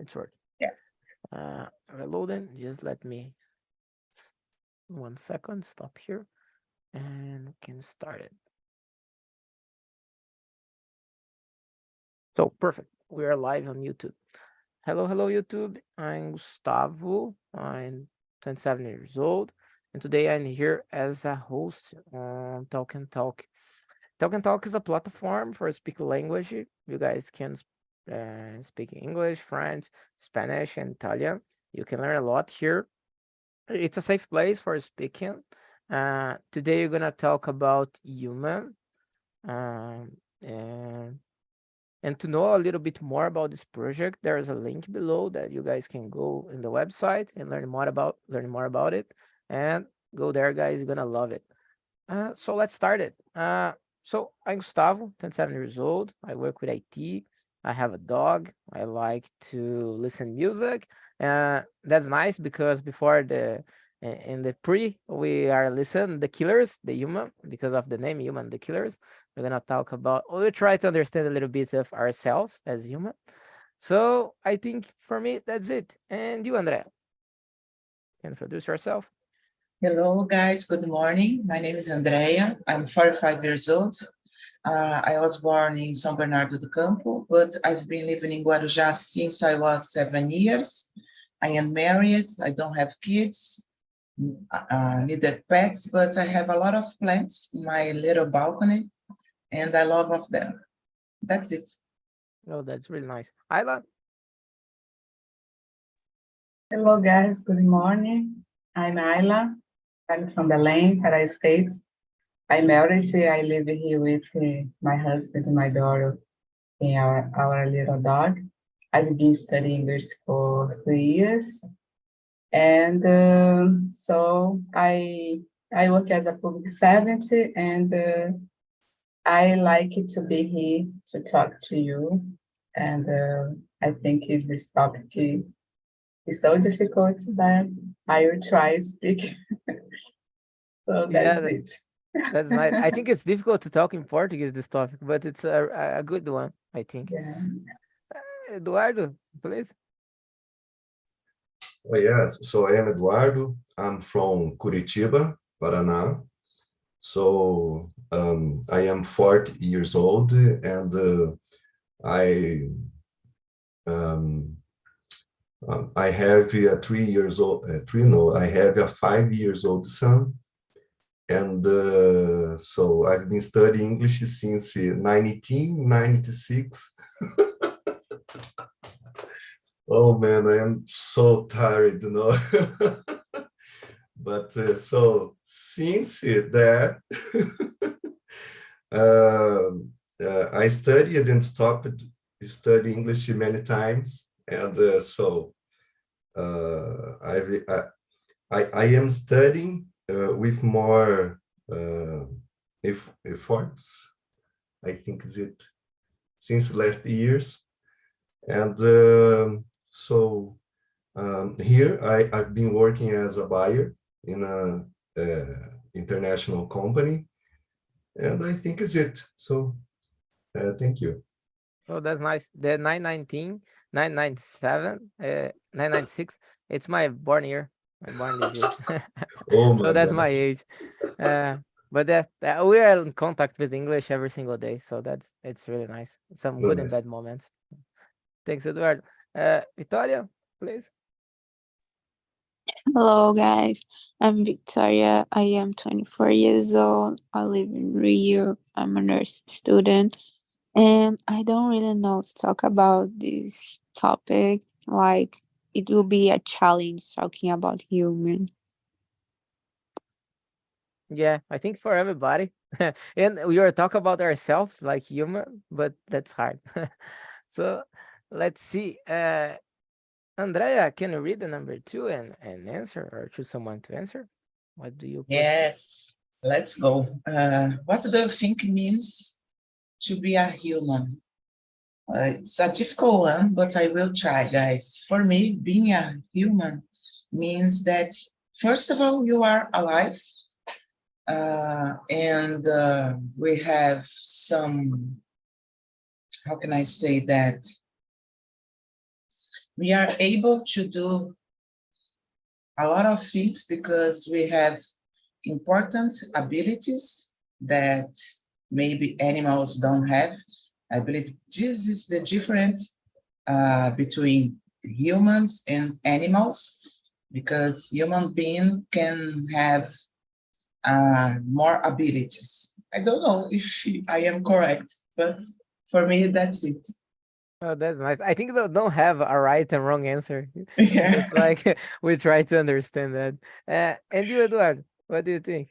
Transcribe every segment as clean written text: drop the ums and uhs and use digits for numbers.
it's working. Yeah. Reloading. Just let me 1 second. Stop here, and we can start it. So perfect. We are live on YouTube. Hello, hello, YouTube. I'm Gustavo. I'm 27 years old, and today I'm here as a host on Talk and Talk. Talk and Talk is a platform for speaking language. You guys can speak English, French, Spanish, and Italian. You can learn a lot here. It's a safe place for speaking. Today, we're gonna talk about human, um, and to know a little bit more about this project, there is a link below that you guys can go in the website and learn more about it. And go there, guys. You're gonna love it. So let's start it. So I'm Gustavo, 27 years old. I work with IT. I have a dog. I like to listen music. That's nice because before in the pre we are listening the Killers, the Human, because of the name Human, the Killers. We're gonna talk about. We'll try to understand a little bit of ourselves as human. So I think for me that's it. And you, Andrea, can introduce yourself. Hello, guys. Good morning. My name is Andrea. I'm 45 years old. I was born in São Bernardo do Campo, but I've been living in Guarujá since I was 7 years. I am married. I don't have kids, neither pets, but I have a lot of plants in my little balcony, and I love of them. That's it. Oh, that's really nice. Ayla. Hello, guys. Good morning. I'm Ayla. I'm from Belém, Pará State. I'm married. I live here with my husband and my daughter and our little dog. I've been studying English for 3 years. And so I work as a public servant, and I like to be here to talk to you. And I think this topic is so difficult that I will try to speak. So that's Yeah, it. that's nice. I think it's difficult to talk in Portuguese this topic, but it's a good one, I think. Yeah. Eduardo, please. Oh, yes. So I am Eduardo. I'm from Curitiba, Paraná. So I am 40 years old, and I have a 3 years old. I have a 5 years old son, and so I've been studying English since 1996. Oh man, I am so tired, you know. But so since that, I studied and stopped studying English many times, and so I am studying with more efforts. I think is it since last years, and so here I've been working as a buyer in a international company, and I think is it. So thank you. Oh, that's nice. The 919, 997, 996. It's my born year. I'm born this year. Oh So my that's my God. age. But that we are in contact with English every single day. So it's really nice. Some good and Nice. bad moments. Thanks, Eduardo. Victoria, please. Hello, guys. I'm Victoria. I am 24 years old. I live in Rio. I'm a nurse student. And I don't really know to talk about this topic. Like, it will be a challenge talking about human. Yeah, I think for everybody. And we are talking about ourselves like human, but that's hard. So let's see. Andrea, can you read the number 2 and answer, or choose someone to answer? What do you prefer? Yes, let's go. What do you think means to be a human? It's a difficult one, but I will try, guys. For me, being a human means that, first of all, you are alive, and we have some, how can I say that? we are able to do a lot of things because we have important abilities that maybe animals don't have. I believe this is the difference between humans and animals, because human being can have more abilities. I don't know if I am correct, but for me, that's it. Oh, that's nice. I think they don't have a right and wrong answer. Yeah. Just like we try to understand that. And you, Eduardo, what do you think?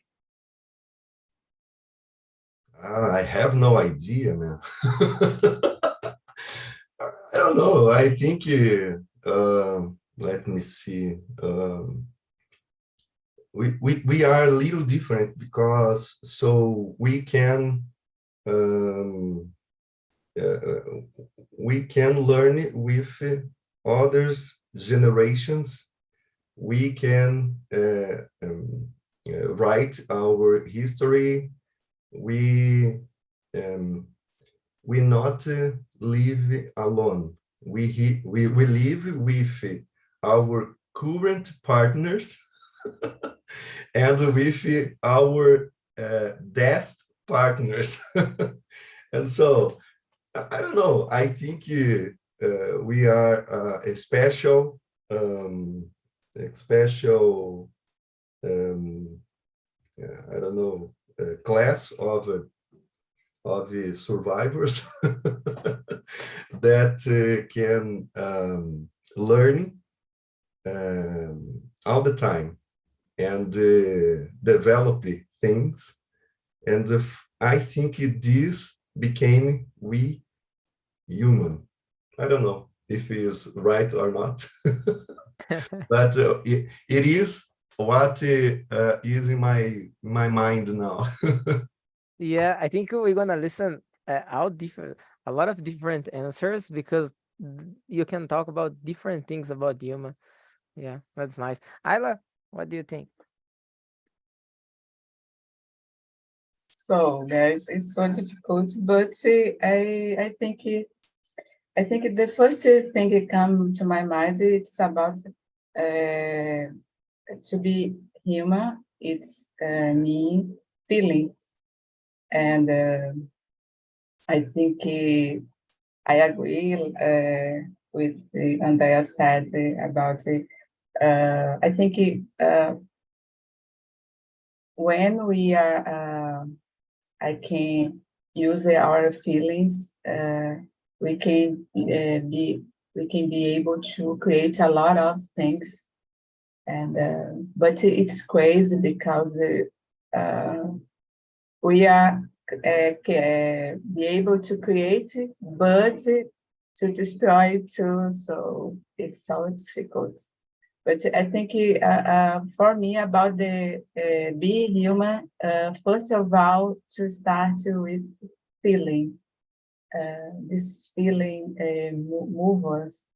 I have no idea, man. I don't know. I think, let me see. We are a little different because so we can learn it with others generations. We can write our history. We not live alone. We live with our current partners and with our death partners. And so I don't know. I think we are a special I don't know, class of survivors that can learn all the time and develop things. And I think this became we human. I don't know if it is right or not, but it is what is in my mind now. Yeah, I think we're gonna listen out a lot of different answers because you can talk about different things about human. Yeah, that's nice. Ayla, what do you think? So, guys, it's so difficult, but I think the first thing that comes to my mind it's about to be human. It's me feelings, and I think I agree with Andrea said about it. I think when we are, I can use our feelings. We can be able to create a lot of things, and but it's crazy because we are be able to create, but to destroy too. So it's so difficult. But I think for me about the being human, first of all, to start with feeling. This feeling move us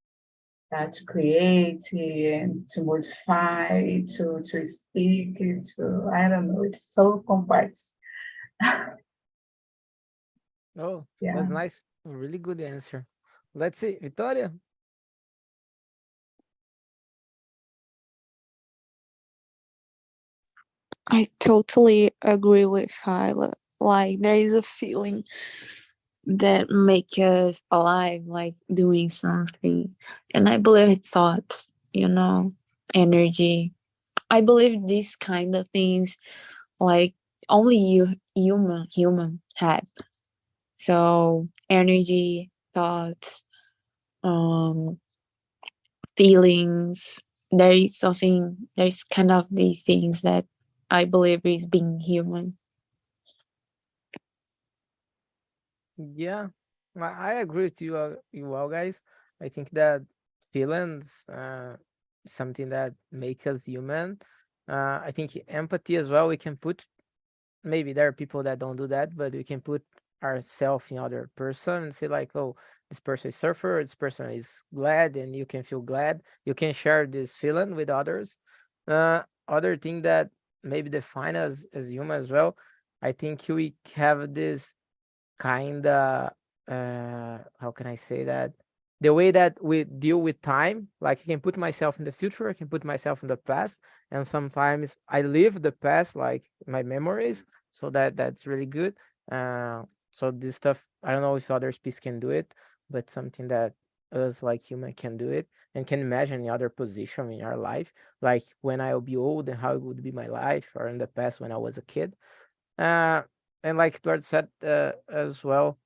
to create and to modify, to speak, to, I don't know, it's so complex. Oh, Yeah. that's nice. A really good answer. Let's see, Victoria. I totally agree with Hyla. Like there is a feeling that make us alive, like doing something. And I believe thoughts, energy. I believe these kind of things like only human have. So energy, thoughts, um, feelings. There's kind of these things that I believe is being human. Yeah, I agree with you, you all guys. I think that feelings, something that make us human. I think empathy as well. We can put maybe there are people that don't do that, but we can put ourselves in other person and say like, oh, this person is surfer, this person is glad, and you can feel glad. You can share this feeling with others. Other thing that maybe define us as human as well. I think we have this kind of how can I say that the way that we deal with time, like I can put myself in the future, I can put myself in the past, and sometimes I live the past, like my memories. So that's really good. So this stuff, I don't know if other species can do it, but something that us like human can do it and can imagine the other position in our life, like when I'll be old and how it would be my life, or in the past when I was a kid. And like Edward said as well,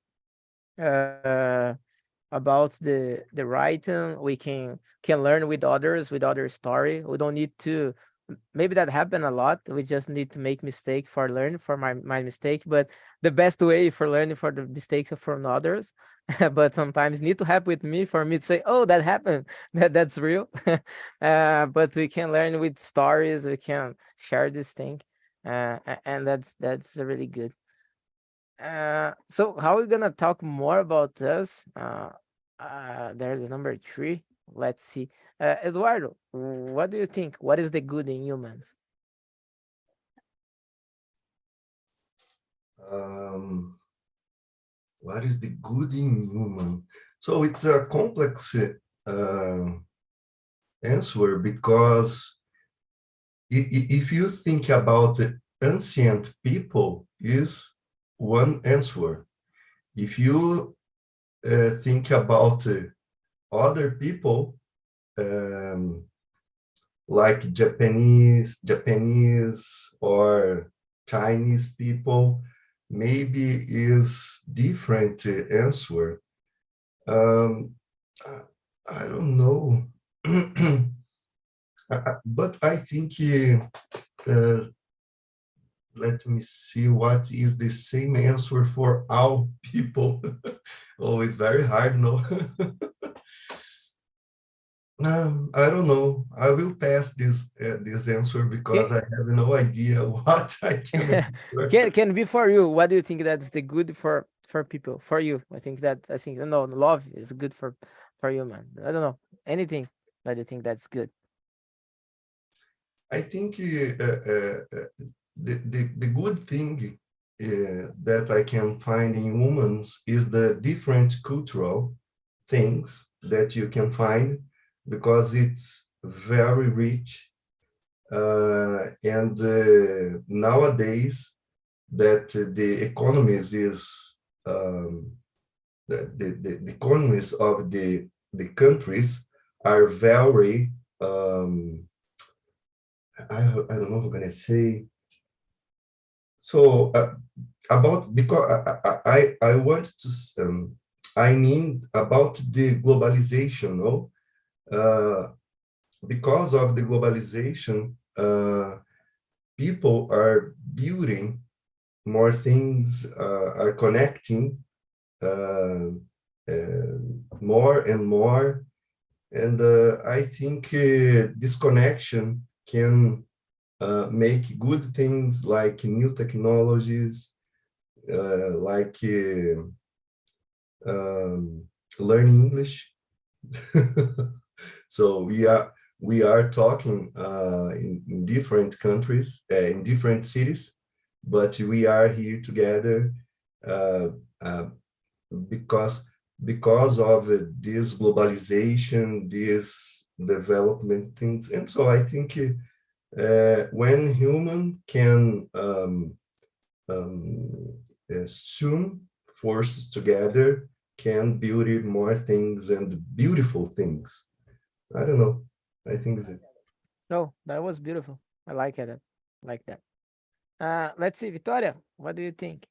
uh, about the writing, we can learn with others, with other story. We don't need to, maybe that happen a lot, we just need to make mistake for learn for my mistake, but the best way for learning for the mistakes from others. But sometimes need to happen with me for me to say, oh, that happened. That's real. But we can learn with stories, we can share this thing, and that's really good. So how are we gonna talk more about this? There's number 3. Let's see. Eduardo, what do you think? What is the good in humans? What is the good in human? So it's a complex answer, because if you think about ancient people, is one answer. If you think about other people, like Japanese or Chinese people, maybe is different answer. I don't know. But I think, let me see what is the same answer for all people. Oh, it's very hard, no? I don't know. I will pass this answer because I have no idea what I can answer. Can be for you. What do you think that's the good for people? For you, I think no, love is good for human. I don't know anything that you think that's good. I think the good thing that I can find in humans is the different cultural things that you can find, because it's very rich. And nowadays that the economies is the economies of the countries are very I don't know what I'm gonna say. So about, because I want to I mean about the globalization, no? Because of the globalization, people are building more things, are connecting more and more, and I think this connection can make good things like new technologies, like learning English. So we are talking in different countries, in different cities, but we are here together because of this globalization, this development things. And so I think when human can soon forces together, can build more things and beautiful things. I don't know. I think it's it. No, that was beautiful. I like it. Like that. Let's see, Victoria, what do you think?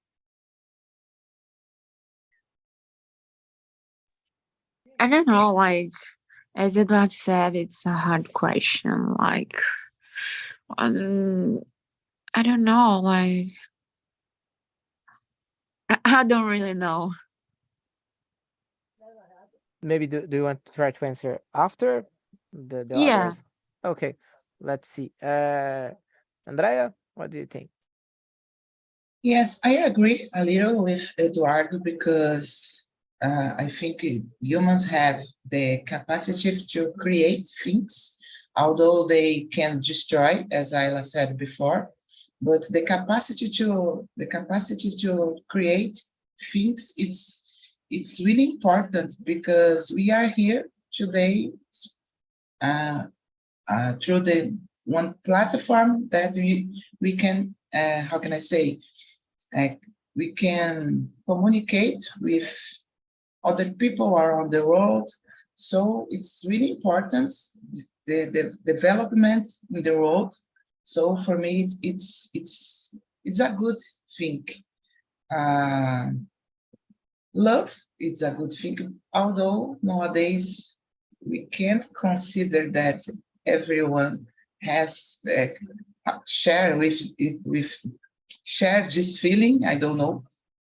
I don't know, like, as Edward said, it's a hard question. Like, um, I don't know, like, I don't really know. Maybe do you want to try to answer after the Yeah. others? Okay, let's see. Andrea, what do you think? Yes, I agree a little with Eduardo, because I think humans have the capacity to create things, although they can destroy, as Ayla said before. But the capacity to create things, it's really important because we are here today through the one platform that we can, how can I say, we can communicate with other people around the world. So it's really important, the development in the world. So for me, it's a good thing. Love, it's a good thing, although nowadays we can't consider that everyone has share this feeling. I don't know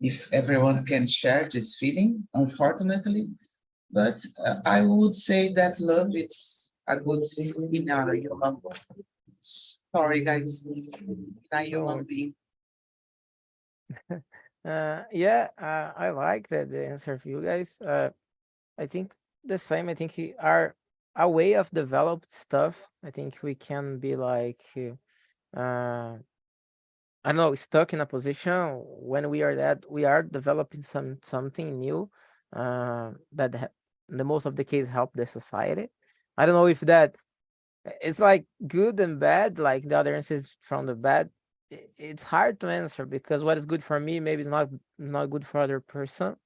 if everyone can share this feeling, unfortunately, but I would say that love is a good thing in our human. Sorry, guys, in a human being. Yeah, I like the answer of you guys. I think the same. I think our way of developed stuff. I think we can be like, I don't know, stuck in a position when we are that we are developing something new, that in the most of the case help the society. I don't know if that it's like good and bad, like the other answers from the bad. It's hard to answer because what is good for me maybe is not good for other person,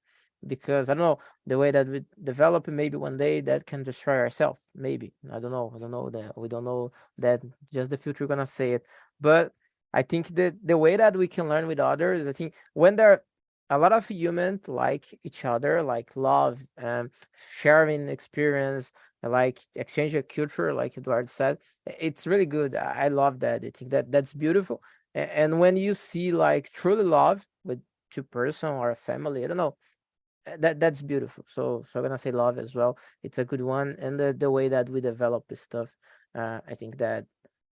because I don't know the way that we develop, maybe one day that can destroy ourselves. Maybe I don't know that we don't know that, just the future gonna say it. But I think that the way that we can learn with others, I think when there are a lot of humans like each other, like love and sharing experience, like exchange of culture, like Eduardo said, it's really good. I love that. I think that that's beautiful. And when you see like truly love with two person or a family, I don't know, that's beautiful. So I'm gonna say love as well. It's a good one, and the way that we develop this stuff, I think that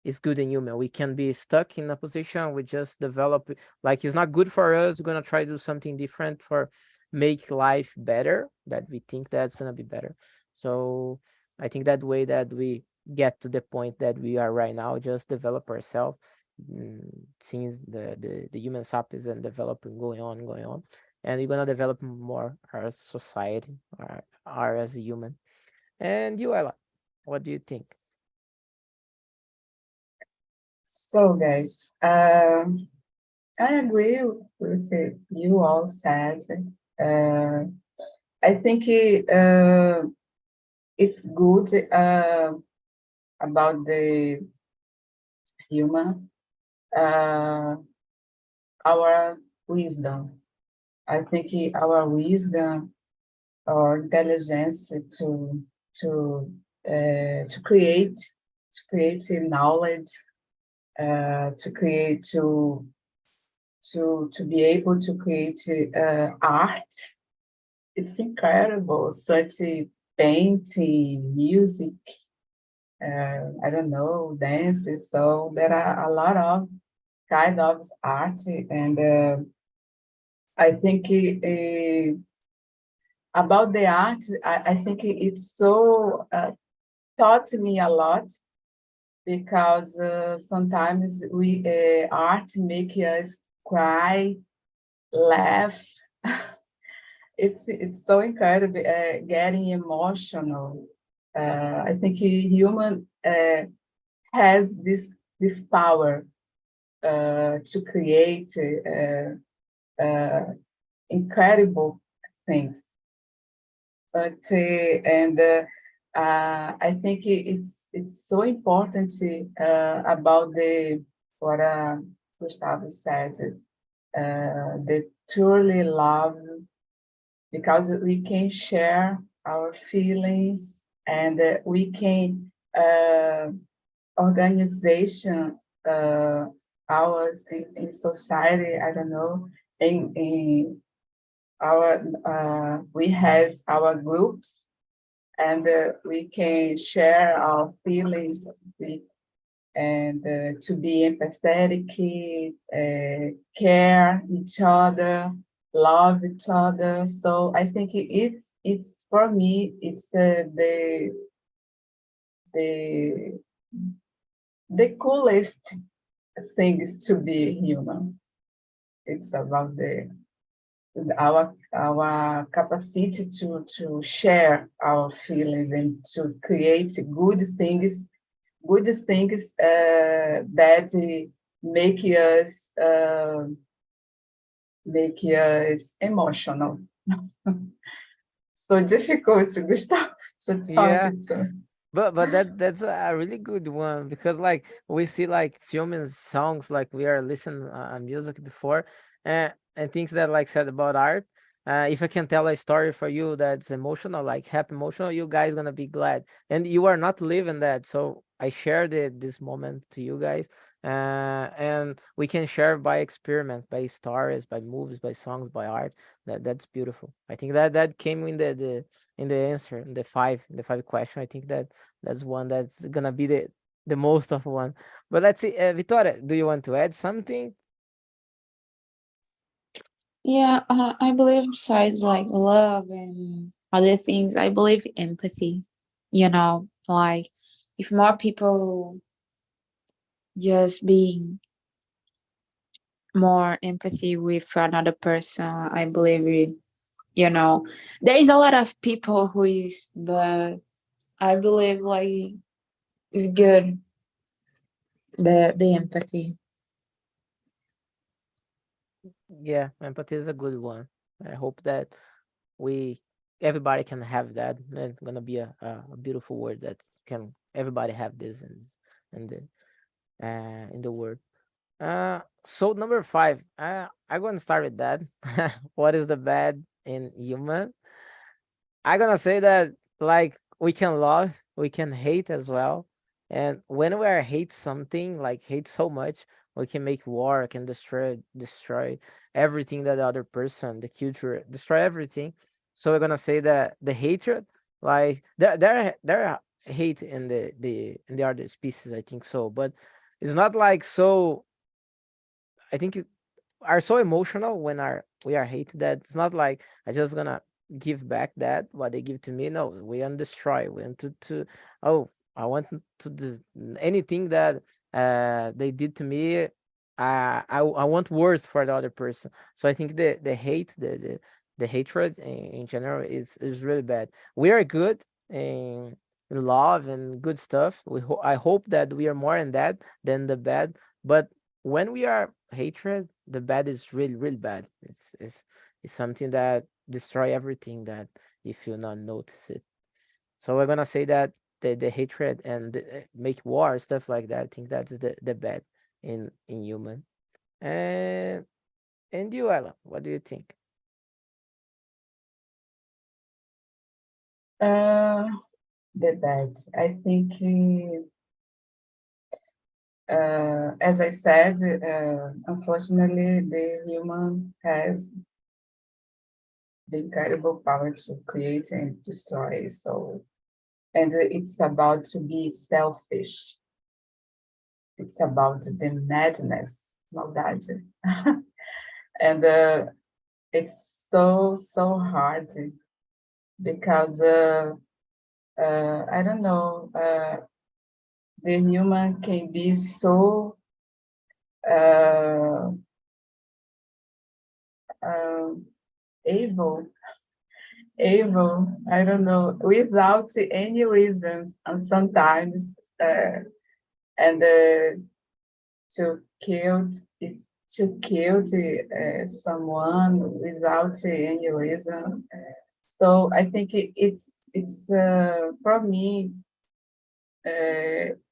is good in human. We can be stuck in a position, we just develop like it's not good for us. We're gonna try to do something different for make life better. That we think that's gonna be better. So I think that way that we get to the point that we are right now, just develop ourselves, since the human sapiens and developing going on, and you're gonna develop more our society, our as a human. And you, Ella, what do you think? So, guys, I agree with it. You all said. Uh, I think it's good about the human, our wisdom. I think our wisdom or intelligence to create knowledge, to create to be able to create art. It's incredible. Such a painting, music, I don't know, dances. So there are a lot of kind of art, and I think about the art, I think it's so taught me a lot because sometimes we art make us cry, laugh. It's so incredible, getting emotional. I think a human has this power to create incredible things. But and I think it's so important about the what Gustavo said, the truly love, because we can share our feelings, and we can organization ours in society. I don't know, in our we has our groups, and we can share our feelings with, and to be empathetic, care each other, love each other. So I think it's for me it's the the coolest thing is to be human. It's about our capacity to share our feelings and to create good things that make us emotional. So difficult, Gustavo, to talk Yeah. to. But that's a really good one, because like we see like filming songs, like we are listening music before, and things that like said about art. If I can tell a story for you that's emotional, like happy emotional, you guys gonna be glad, and you are not living that. So I shared this moment to you guys, and we can share by experiment, by stories, by movies, by songs, by art. That's beautiful. I think that came in the answer, in the five question. I think that's one that's gonna be the most of one. But let's see, Victoria, do you want to add something? Yeah, I believe besides like love and other things, I believe empathy. Like if more people just being more empathy with another person, I believe there is a lot of people who is, but I believe like it's good the empathy. Yeah, empathy is a good one. I hope that we everybody can have that. It's gonna be a beautiful word that can everybody have this in the word. So number five, I'm gonna start with that. What is the bad in human? I'm gonna say that like we can love, we can hate as well. And when we are hate something, like hate so much, we can make war, can destroy everything that the other person, the culture, destroy everything. So we're gonna say that the hatred, like there are hate in the other species, I think so, but it's not like so. I think are so emotional when we are hated that it's not like I just gonna give back that what they give to me. No, we want to destroy. We want to oh, I want to anything that they did to me. I want worse for the other person. So I think the hate, the hatred in general is really bad. We are good in love and good stuff. I hope that we are more in that than the bad. But when we are hatred, the bad is really really bad. It's something that destroy everything that if you not notice it. So we're gonna say that the hatred and make war stuff like that. I think that is the bad in human. And you, Ella, what do you think? Uh, the bad. I think, as I said, unfortunately, the human has the incredible power to create and destroy. So, and it's about to be selfish. It's about the madness, maldade. And it's so hard because I don't know, the human can be so uh, um, able, I don't know, without any reasons, and sometimes and to kill to kill someone without any reason. So I think it's for me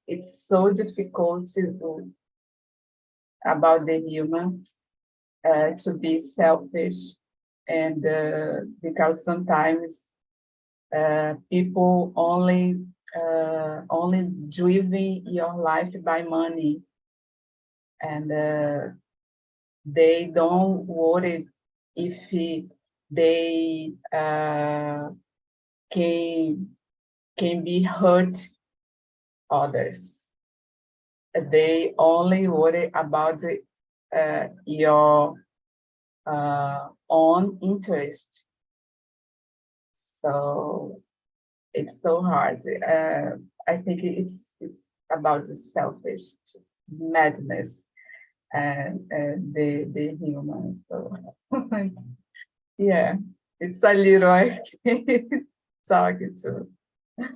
it's so difficult to about the human to be selfish and because sometimes people only driven your life by money and they don't worry if they can be hurt others. They only worry about your own interest. So it's so hard. I think it's about the selfish madness and the humans. So Yeah, it's a little I can talk to.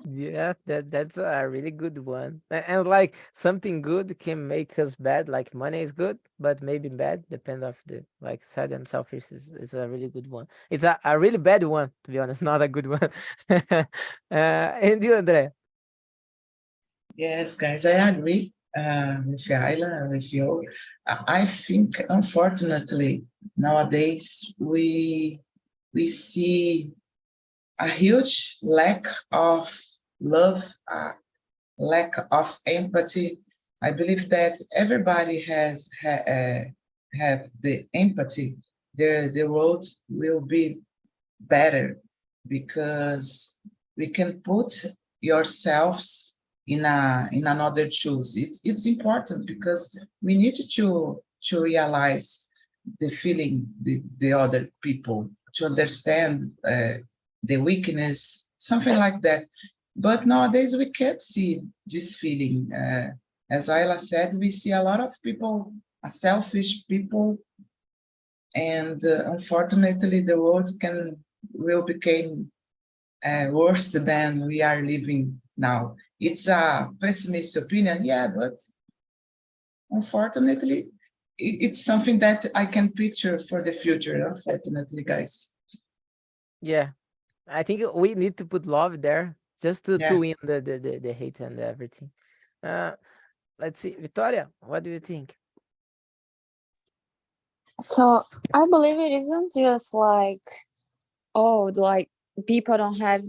Yeah, that's a really good one. And like something good can make us bad. Like money is good, but maybe bad, depend of the like sad and selfish is a really good one. It's a really bad one, to be honest, not a good one. And you, Andre? Yes, guys, I agree with Ayla and with you. I think, unfortunately, nowadays we see a huge lack of love, lack of empathy. I believe that everybody has have the empathy. The road will be better because we can put yourselves in another shoes. It's important because we need to realize the feeling the other people to understand the weakness, something like that. But nowadays we can't see this feeling. As Ayla said, we see a lot of people, selfish people, and unfortunately the world will become worse than we are living now. It's a pessimist opinion, yeah, but unfortunately it's something that I can picture for the future, unfortunately, guys. Yeah, I think we need to put love there just to Yeah. win the hate and everything. Uh, let's see, Victoria, what do you think? So I believe it isn't just like, oh, like people don't have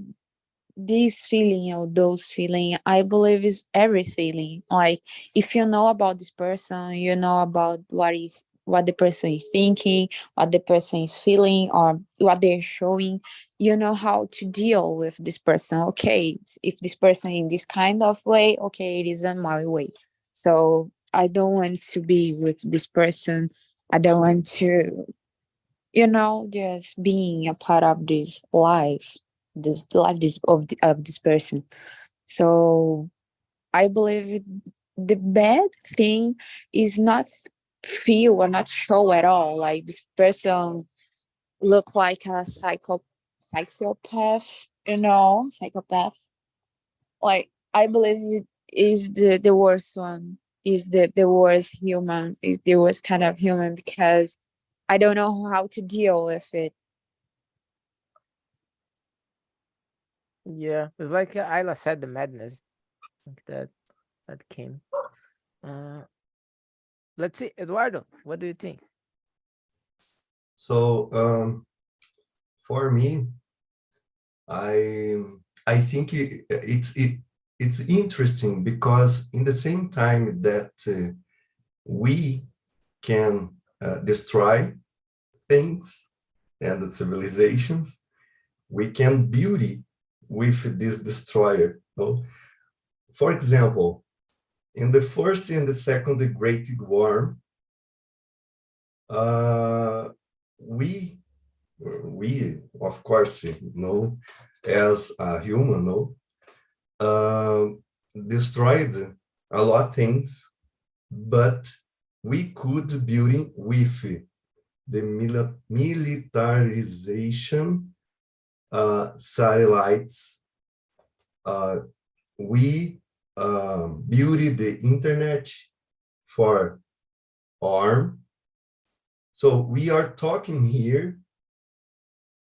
this feeling or those feeling. I believe is every feeling. Like if you know about this person, you know about what the person is thinking, what the person is feeling, or what they're showing. You know how to deal with this person. Okay, if this person in this kind of way, okay, it isn't my way. So I don't want to be with this person. I don't want to, just being a part of this of this person. So I believe the bad thing is not feel or not show at all. Like this person look like a psychopath, psychopath. Like I believe it is the worst one. Is the worst human? Is the worst kind of human because I don't know how to deal with it. Yeah, it's like Ayla said, the madness like that came. Uh, let's see, Eduardo, what do you think? So for me, I think it's interesting because in the same time that we can destroy things and the civilizations, we can beauty with this destroyer. No? For example, in the first and the second Great War, uh, we of course as a human uh, destroyed a lot of things, but we could build with the militarization satellites. We built the internet for arm. So we are talking here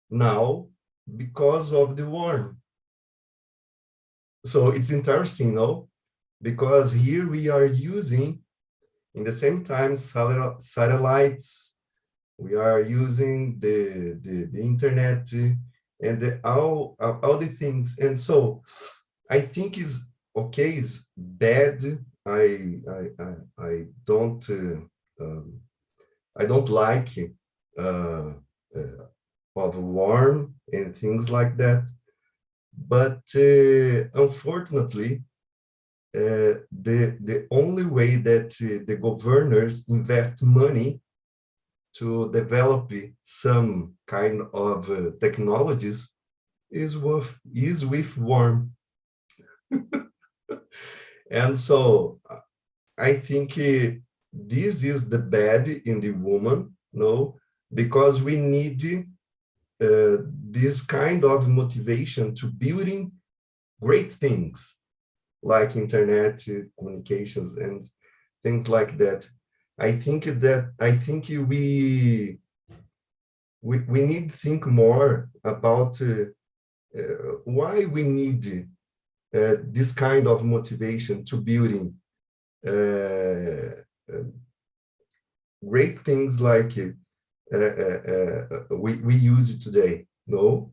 now because of the war. So it's interesting, no? Because here we are using, in the same time, satellites, we are using the internet and all the things. And so I think is okay, is bad. I don't I don't like uh, of warm and things like that. But unfortunately, the only way that the governors invest money to develop some kind of technologies is with warm. And so I think this is the bad in the woman, no, because we need this kind of motivation to building great things like internet communications and things like that. I think we need to think more about why we need this kind of motivation to building great things like we use today. No,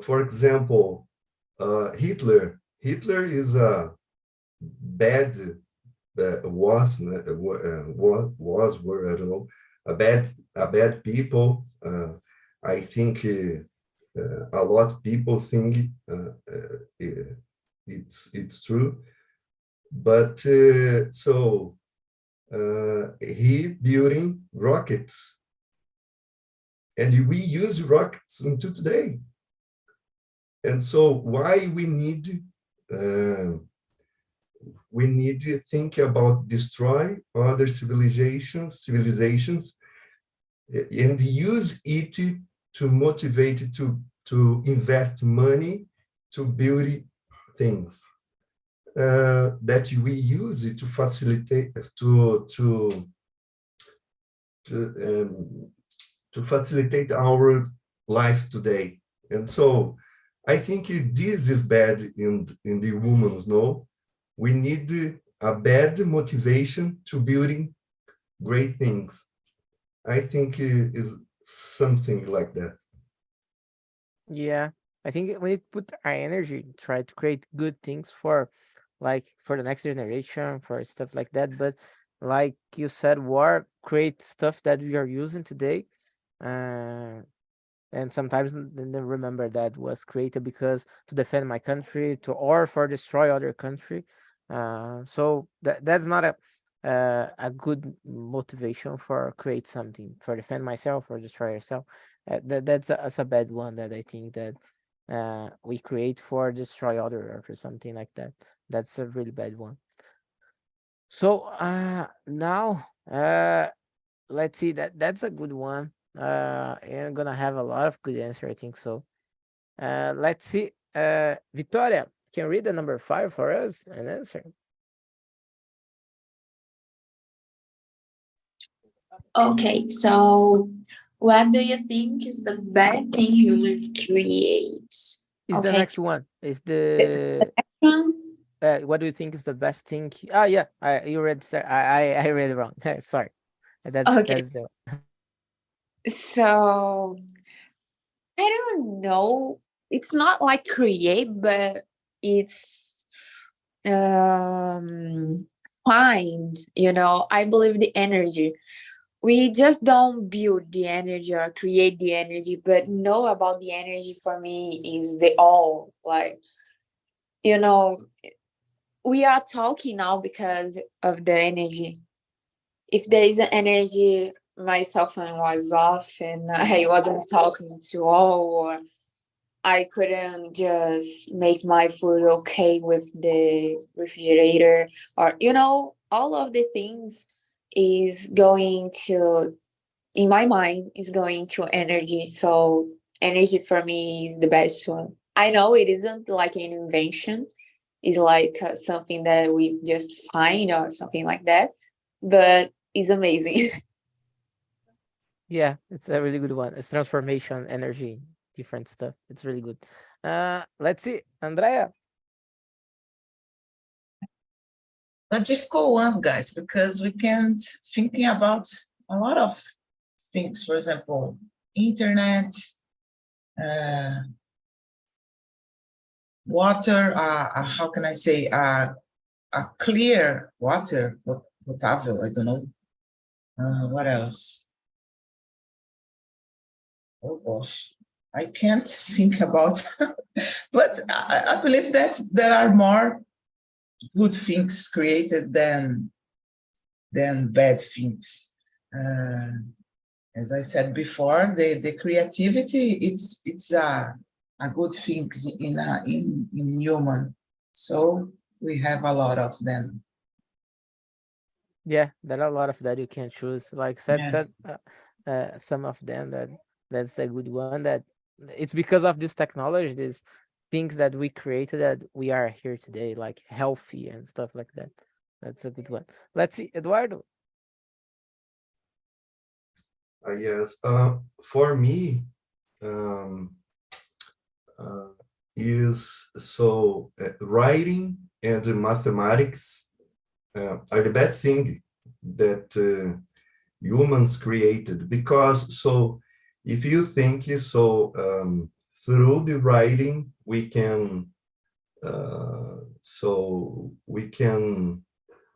for example, Hitler is a bad was I don't know, a bad people. I think a lot of people think it's true, but he building rockets, and we use rockets until today. And so why we need to think about destroy other civilizations and use it to motivate to invest money to build things that we use it to facilitate to facilitate our life today. And so I think this is bad in the humans. No, we need a bad motivation to building great things. I think it is something like that. Yeah, I think we need to put our energy, try to create good things for, like, for the next generation, for stuff like that. But like you said, war create stuff that we are using today, uh, and sometimes remember that was created because to defend my country, to or for destroy other country. So that's not a good motivation for create something for defend myself or destroy yourself. That's a bad one that I think that we create for destroy other or something like that. That's a really bad one. So now let's see, that's a good one. And I'm gonna have a lot of good answer, I think so. Let's see. Victoria, can you read the number 5 for us and answer? Okay, so what do you think is the best thing humans create? Is the Okay, next one. Is the the next one. what do you think is the best thing? Ah, yeah, you read. I read it wrong. Sorry. Okay, That's the so I don't know. It's not like create, but it's find, I believe the energy. We just don't build the energy or create the energy, but know about the energy for me is the all. Like, you know, we are talking now because of the energy. If there is an energy, my cell phone was off and I wasn't talking to all, or I couldn't just make my food okay with the refrigerator, or all of the things is going to, in my mind, is going to energy. So energy for me is the best one. I know it isn't like an invention, it's like something that we just find or something like that, but it's amazing. yeah. It's a really good one. It's transformation, energy, different stuff. It's really good. Let's see, Andrea. A difficult one, guys, because we can thinking about a lot of things. For example, internet, water. How can I say? A clear water, potable. I don't know. What else? Oh gosh, I can't think about. But I believe that there are more good things created than bad things. As I said before, the creativity it's a good thing in human. So we have a lot of them. Yeah, there are a lot of that you can choose. Like Yeah. some of them. That's a good one. That it's because of this technology, these things that we created, that we are here today, like healthy and stuff like that. That's a good one. Let's see, Eduardo. Yes. For me, um, uh, is so writing and mathematics are the best thing that humans created, because so if you think so through the writing we can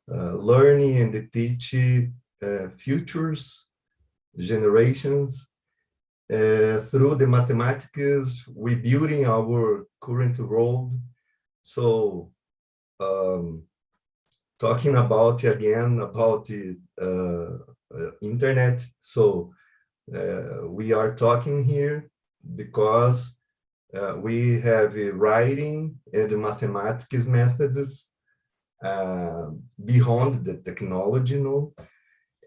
learn and teach futures generations. Through the mathematics, we building our current world. So talking about again about the internet. So we are talking here because we have writing and mathematics methods beyond the technology,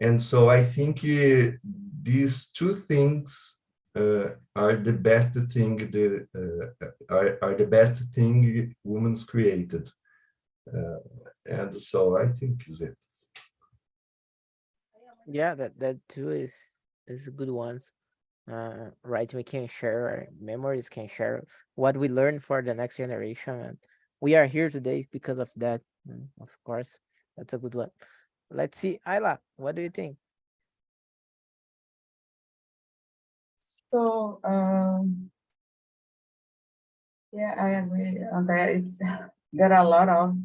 and so I think these two things are the best thing are the best thing humans created, and so I think is it. Yeah, that too is good ones. Right, we can share our memories, can share what we learned for the next generation, and we are here today because of that. Of course, that's a good one. Let's see, Ayla, what do you think? So, yeah, I agree on that. It's there are a lot of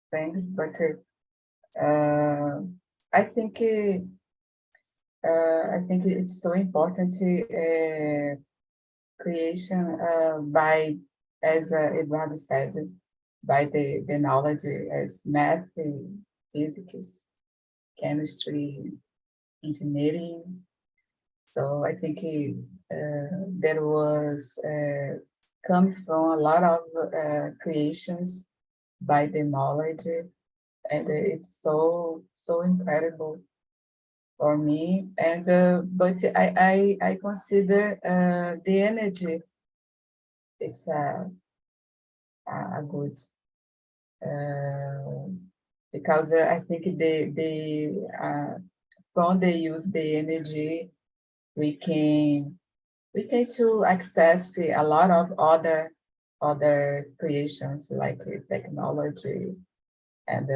things, but I think it's so important to creation by, as Eduardo said, by the knowledge as math, physics, chemistry, engineering. So I think there was come from a lot of creations by the knowledge, and it's so incredible for me. And but I consider the energy. It's a good because I think the from the use the energy we can to access a lot of other creations like technology. And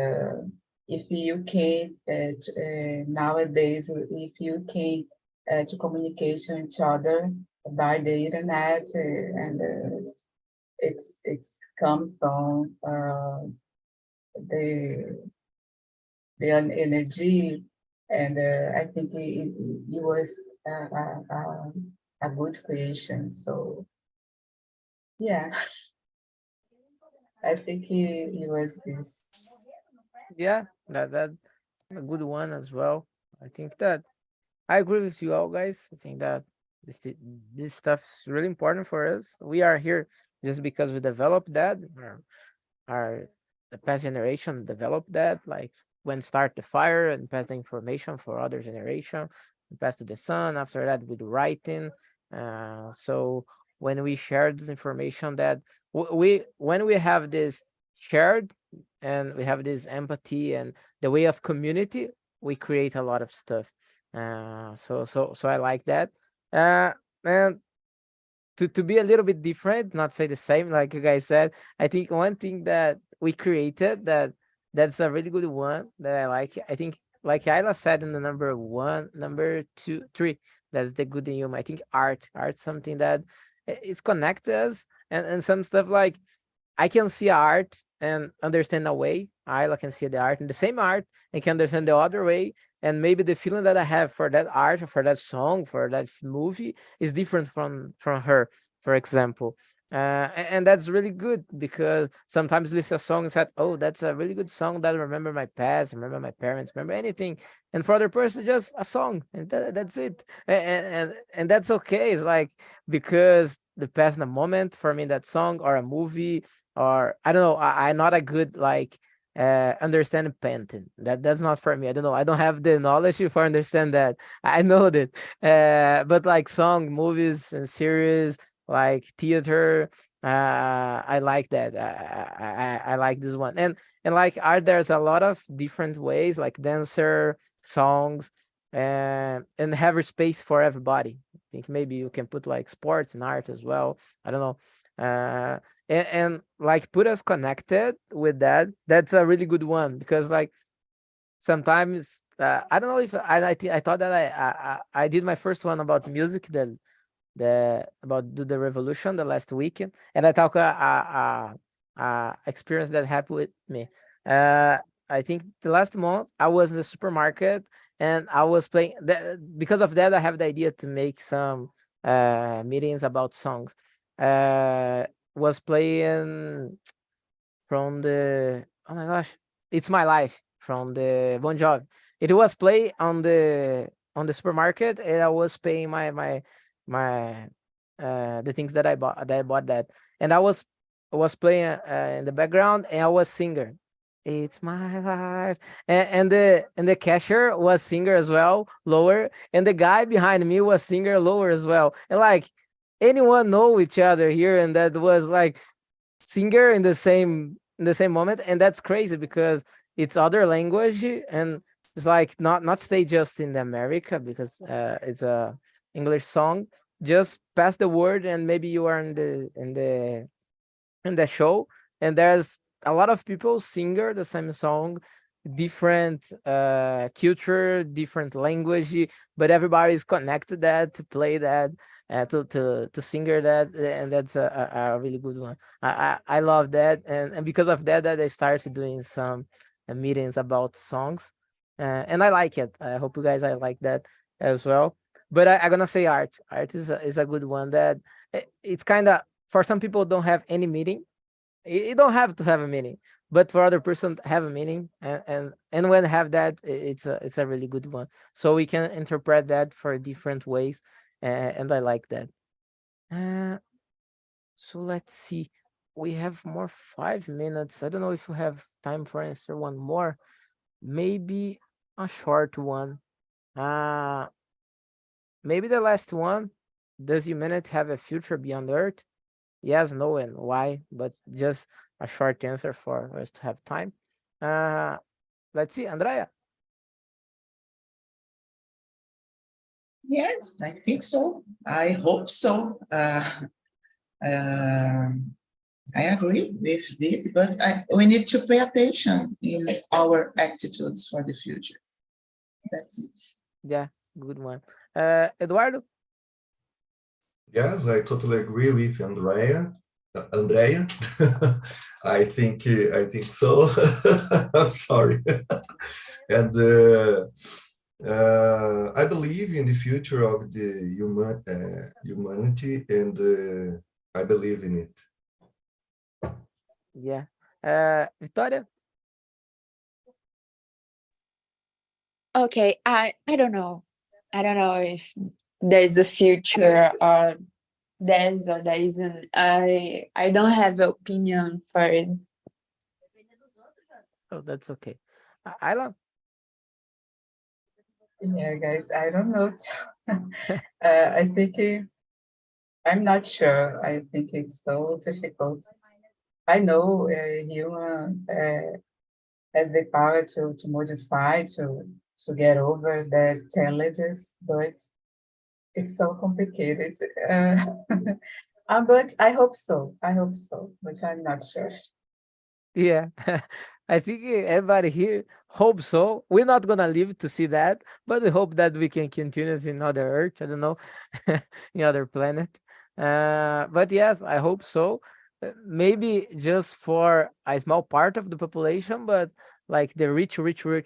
if you can nowadays, if you can to communication each other by the internet, and it's come from the energy, and I think it was a good creation. So yeah, I think it was this. Yeah, that's a good one as well. I think that I agree with you all, guys. I think that this stuff is really important for us. We are here just because we developed that. Our the past generation developed that, like when start the fire and pass the information for other generation, and pass to the sun. After that, with writing. So when we share this information, that we when we have this shared and we have this empathy and the way of community, we create a lot of stuff. So I like that. And to be a little bit different, not say the same, like you guys said, I think one thing that we created that's a really good one that I like. I think, like Ayla said in the number one, number two, three, that's the good in human. I think art something that it's connect us, and some stuff like I can see art and understand a way. I can see the art in the same art and can understand the other way. And maybe the feeling that I have for that art, or for that song, for that movie is different from her, for example. And that's really good because sometimes listen a song and said, "Oh, that's a really good song that remember my past, remember my parents, remember anything." And for other person, just a song, and that's it. And that's okay. It's like because the past in a moment for me, that song or a movie, or I don't know, I'm not a good like understand painting. That's not for me. I don't know. I don't have the knowledge for understand that. I know that. But like song, movies, and series, like theater, I like that. I like this one. And like art, there's a lot of different ways, like dancer, songs, and have a space for everybody. I think maybe you can put like sports and art as well. I don't know. And like put us connected with that. That's a really good one, because like sometimes I don't know if I thought that I did my first one about music, then the about the revolution the last weekend, and I talk experience that happened with me. I think the last month I was in the supermarket and I was playing that. Because of that, I have the idea to make some meetings about songs. Was playing from the, oh my gosh, It's My Life from the Bon Jovi. It was play on the supermarket, and I was paying my the things that I bought that, and I was playing in the background, and I was singer. It's my life, and the cashier was singer as well, lower, and the guy behind me was singer lower as well, and like anyone know each other here, and that was like singer in the same moment, and that's crazy because it's other language, and it's like not stay just in the America, because it's a English song. Just pass the word, and maybe you are in the show, and there's a lot of people singer the same song, different culture, different language, but everybody is connected that to play that, to singer that, and that's a really good one. I love that, and because of that I started doing some meetings about songs, and I like it. I hope you guys I like that as well. But I'm gonna say art is a good one, that it's kind of, for some people don't have any meaning. You don't have to have a meaning, but for other person have a meaning, and when have that, it's a really good one. So we can interpret that for different ways, and I like that. uh, so let's see, we have more 5 minutes. I don't know if we have time for answer one more, maybe a short one. uh Maybe the last one: does humanity have a future beyond Earth? Yes, no, and why? But just a short answer for us to have time. Uh, let's see, Andrea. Yes, I think so. I hope so. Um, I agree with this, but we need to pay attention in our attitudes for the future. That's it. Yeah, good one. Eduardo. Yes, I totally agree with Andrea. Andrea, I think so. I'm sorry. And I believe in the future of the humanity, and I believe in it. Yeah. Victoria. Okay, I don't know. I don't know if there's a future or there isn't. I don't have an opinion for it. Oh, that's okay. Ayla. Yeah, guys, I don't know. I think I'm not sure. I think it's so difficult. I know human has the power to modify, to get over their challenges, but it's so complicated. But I hope so. I hope so, but I'm not sure. Yeah. I think everybody here hopes so. We're not gonna live to see that, but we hope that we can continue in other Earth. I don't know, in other planet. But yes, I hope so. Maybe just for a small part of the population, but like the rich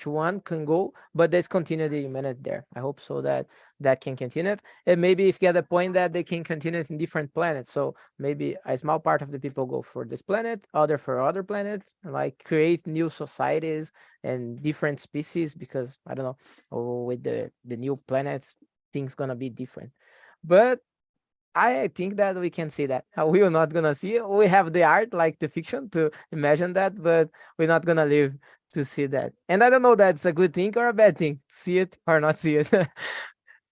one can go, but there's continue the humanity there. I hope so that that can continue it. And maybe if get a point that they can continue it in different planets. So maybe a small part of the people go for this planet, other for other planets, like create new societies and different species, because I don't know, with the new planets, things gonna be different. But I think that we can see that. We are not gonna see it. We have the art, like the fiction, to imagine that, but we're not gonna live to see that. And I don't know that's a good thing or a bad thing. See it or not see it.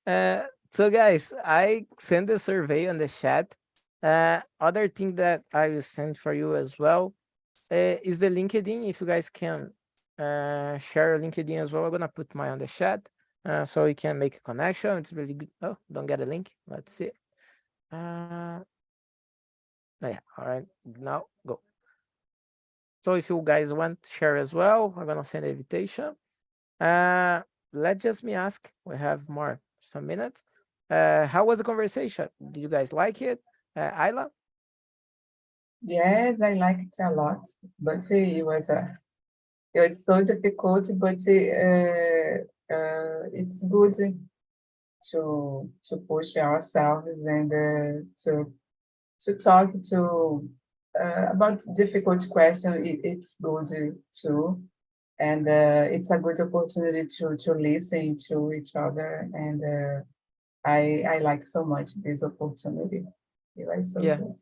uh, so guys, I sent a survey on the chat. Other thing that I will send for you as well is the LinkedIn. If you guys can share LinkedIn as well, I'm gonna put mine on the chat so we can make a connection. It's really good. Oh, don't get a link. Let's see. Oh yeah, all right, now go. So if you guys want to share as well, I'm gonna send an invitation. Let's just me ask, we have some minutes. How was the conversation? Did you guys like it? Ayla? Yes, I liked it a lot, but it was so difficult, but it's good to push ourselves and to talk to about difficult questions. It's good too, and it's a good opportunity to listen to each other. And I like so much this opportunity. It was so Yeah, good.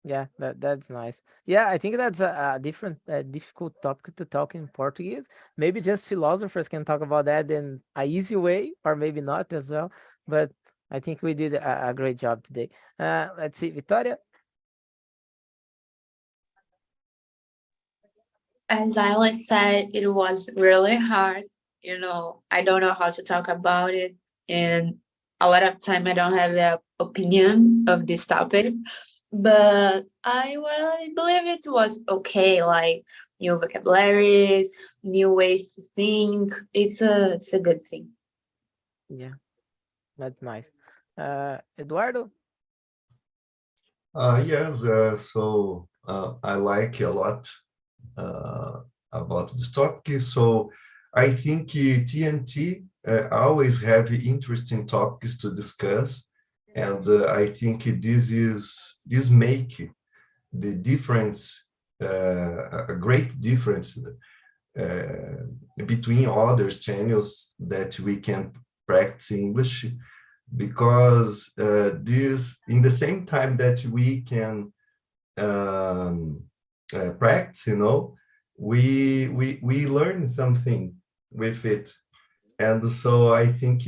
yeah, that's nice. Yeah, I think that's a different, difficult topic to talk in Portuguese. Maybe just philosophers can talk about that in a easy way, or maybe not as well. But I think we did a great job today. Let's see, Victoria. As I said, it was really hard. I don't know how to talk about it. And a lot of time I don't have an opinion of this topic. But I believe it was okay, like new vocabularies, new ways to think. It's a good thing. Yeah, that's nice. Eduardo. Yes, so I like a lot about this topic. So I think TNT always have interesting topics to discuss, and I think this make the difference, a great difference between other channels that we can practice English, because this, in the same time that we can practice, we learn something with it. And so I think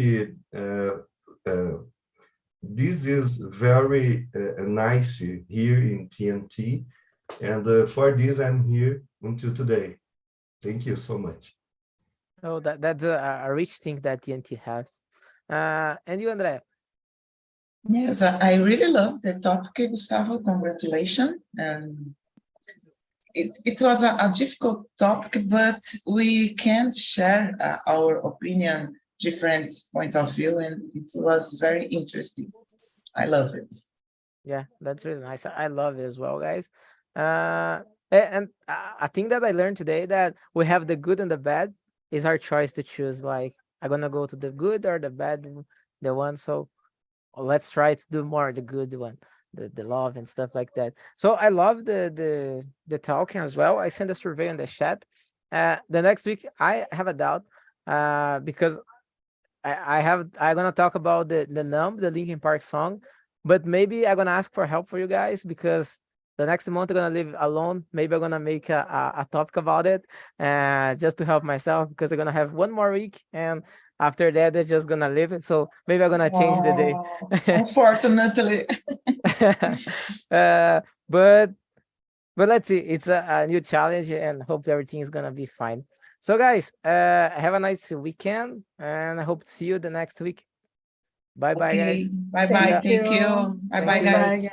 this is very nice here in TNT. And for this, I'm here until today. Thank you so much. Oh, that's a rich thing that TNT has. And you, Andrea? Yes, I really love the topic, Gustavo. Congratulations. And it was a difficult topic, but we can share our opinion, different point of view, and it was very interesting. I love it. Yeah, that's really nice. I love it as well, guys. And I think that I learned today that we have the good and the bad. Is our choice to choose. Like, I'm gonna go to the good or the bad, the one. So let's try to do more the good one, the love and stuff like that. So I love the talking as well. I sent a survey in the chat. The next week I have a doubt, because I'm gonna talk about the Linkin Park song, but maybe I'm gonna ask for help for you guys, because the next month I'm gonna live alone. Maybe I'm gonna make a topic about it, just to help myself, because I'm gonna have one more week, and after that they're just gonna live it. So maybe I'm gonna change the day. Oh, unfortunately. uh, but but let's see. It's a new challenge, and hope everything is gonna be fine. So guys, have a nice weekend, and I hope to see you the next week. Bye bye, Okay. guys. See Bye-bye. ya. Thank Thank you. you. Bye-bye, Thank you. Bye, guys. guys.